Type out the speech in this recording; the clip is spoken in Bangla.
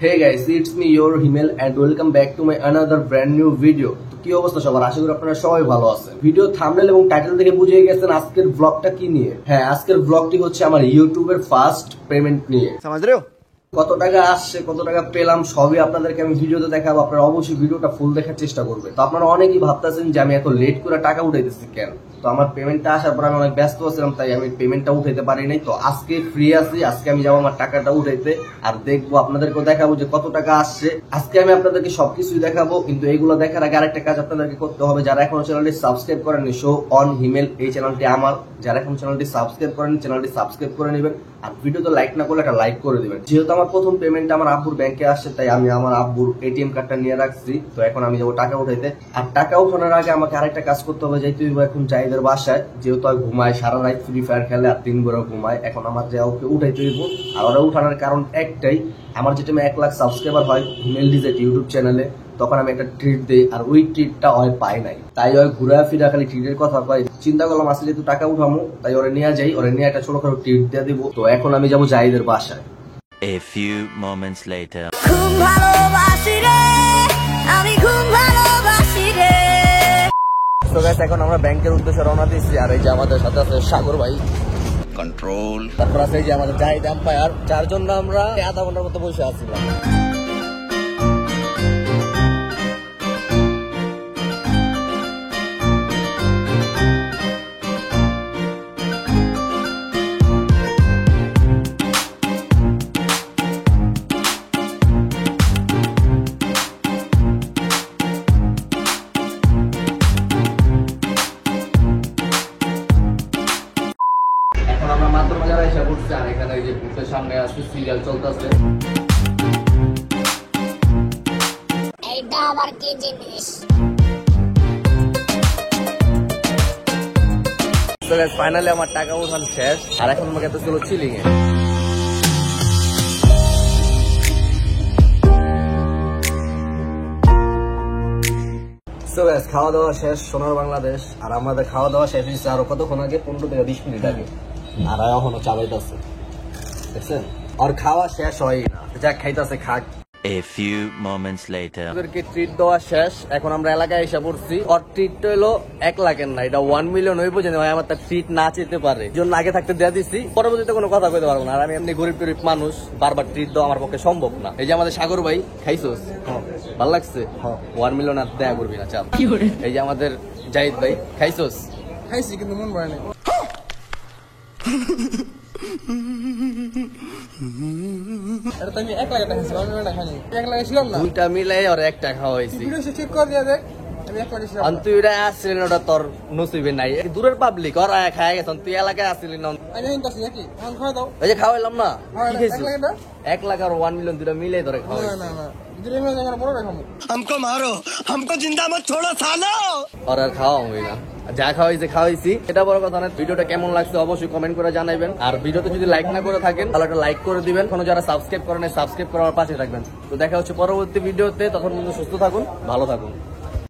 Hey guys, it's me your Himmel and welcome back to my another brand new video. কি অবস্থা সবার? আশা করি আপনারা সবাই ভালো আছেন। ভিডিও থাম্বনেল এবং টাইটেল থেকে বুঝে গেছেন আজকের ব্লগটা কি নিয়ে। হ্যাঁ, আজকের ব্লগটি হচ্ছে আমার ইউটিউবের ফার্স্ট পেমেন্ট নিয়ে। समझ रहे हो? কত টাকা আসছে, কত টাকা পেলাম সবই আপনাদেরকে আমি ভিডিওতে দেখাবো। আপনারা অবশ্যই ভিডিওটা ফুল দেখার চেষ্টা করবেন। তো আপনারা অনেকেই ভাবতেছেন যে আমি এত লেট করে টাকা উঠাইতেছি কেন। তো আমার পেমেন্টটা আসার পর আমি অনেক ব্যস্ত ছিলাম, তাই আমি পেমেন্টটা উঠাইতে পারি নাই। তো আজকে ফ্রি আছি, আজকে আমি যাবো আমার টাকাটা উঠাইতে আর দেখবো, আপনাদেরকেও দেখাবো যে কত টাকা আসছে। আজকে আমি আপনাদেরকে সবকিছুই দেখাবো, কিন্তু এইগুলো দেখার আগে আরেকটা কাজ আপনাদেরকে করতে হবে। যারা এখনো চ্যানেলটি সাবস্ক্রাইব করেননি, শো অন হিমেল এই চ্যানেলটি আমার, যারা এখন চ্যানেলটি সাবস্ক্রাইব করেন চ্যানেলটি সাবস্ক্রাইব করে নেবেন আর ভিডিওতে লাইক না করলে একটা লাইক করে দিবেন। যেহেতু আমার প্রথম পেমেন্ট আমার আব্বুর ব্যাংকে আসছে, তাই আমি আমার আব্বুর এটিএম কার্ডটা নিয়ে রাখছি। তো এখন আমি যাবো টাকা উঠাইতে। আর টাকা উঠানোর আগে আমাকে আরেকটা কাজ করতে হবে, যেহেতু এখন জাহিদের বাসায়, যেহেতু আর ঘুমায় সারা রাত ফ্রি ফায়ার খেলে আর দিন ভরে ঘুমায়। এখন আমার যে ওকে উঠাইতে হইব। আর ওরা উঠানোর কারণ একটাই, আমার যেটা 1 লাখ সাবস্ক্রাইবার হয় হিমেল ডিজেট ইউটিউব চ্যানেলে, তখন আমি একটা ট্রিট দিই আর ওই ট্রিটটা ওই পাই নাই। তাই ওই ঘুরা ফিরা খালি ট্রিটের কথা পাই। চিন্তা করলাম আসলে যেহেতু টাকা উঠামো, তাই ওরা নিয়ে যাই, ওরা নিয়ে একটা ছোটখাটো ট্রিট দিয়ে দিব। তো এখন আমি যাবো জাহিদের বাসায়। A few moments later. খুব ভালোবাসি রে, আমি খুব ভালোবাসি রে। তো গাইস, এখন আমরা ব্যাংকের উদ্দেশ্যে রওনা দিয়েছি। আর এই যে আমাদের সাথে আছে সাগর ভাই, Control. তারপর আছে এই যে আমাদের জাহিদ এম্পায়ার, যার জন্য আমরা আধা ঘন্টার মতো বসে আছিলাম। আমরা মাত্র বাজারে এসে পড়ছি আর এখানে এই যে বুথের সামনে আছে সিরিয়াল চলতেছে। এইটা আবার কি জিনিস? তো গাইস, ফাইনালি আমার টাকা উঠান শেষ আর এখন আমাকে তো ছিল চিলিং এ। তো গাইস, খাওয়া দাওয়া শেষ সোনার বাংলাদেশ। আর আমাদের খাওয়া দাওয়া শেষ হয়েছে আরো কতক্ষণ আগে, 15 থেকে 20 মিনিট আগে। আর এখনো চালাইতেছে, দেখছেন? আর খাওয়া শেষ হয় না, যা খাইতেছে খাক। A few moments later. ওদেরকে ট্রিট দেওয়া শেষ, এখন আমরা এলাকায় এসে পড়ছি। ওর ট্রিটটা হলো 1 লাখের না, এটা 1 মিলিয়ন হইব। যেন আমার তার ট্রিট না চেতে পারে, জন্য আগে থাকতে দিয়ে দিচ্ছি, পরবর্তীতে কোনো কথা কইতে পারবো না। আর আমি এমনি গরিব টরিব মানুষ, বারবার ট্রিট দেওয়া আমার পক্ষে সম্ভব না। এই যে আমাদের সাগর ভাই, খাইছোস? ভালো লাগছে? 1 মিলিয়ন আর দেয়া করবি না, চাপ। এই যে আমাদের জাহিদ ভাই, খাইছোস? খাইছি কিন্তু মন ভরে নাই। এটা তো আমি 1 লাখ টাকা খাইছি, আমি না খাইনি। 1 লাখ ছিলাম না, দুইটা মিলাই আর একটা খাওয়া হয়েছে। ভিডিও চেক করে দিয়া দেখ, আমি 1 লাখ ছিলাম। তুই এটা আসছিলি না, ওটা তোর নসিবে নাই। দূরের পাবলিক ওরা খায় গেছেন, তুই এলাকায় আসছিলি না। আমি হিন্দাছি নাকি এখন খাওয়া দাও। ওই যে খাওয়াইলাম না, হ্যাঁ, কি 1 খাইছিস? লাখ না 1 লাখ আর 1 মিলিয়ন দুটা মিলে ধরে খাওয়া। না না না, দুই মিনিট জায়গা বড় রাখামু। हमको मारो, हमको जिंदा मत छोड़ो सालो। আর খাওয়া হই না, যা খাওয়াইছে খাওয়াইছি। এটা বড় কথা না। ভিডিওটা কেমন লাগছে অবশ্যই কমেন্ট করে জানাবেন। আর ভিডিওতে যদি লাইক না করে থাকেন তাহলে একটা লাইক করে দিবেন। কোনো যারা সাবস্ক্রাইব করেন সাবস্ক্রাইব করে আমার পাশে থাকবেন। তো দেখা হচ্ছে পরবর্তী ভিডিওতে, তখন সুস্থ থাকুন, ভালো থাকুন।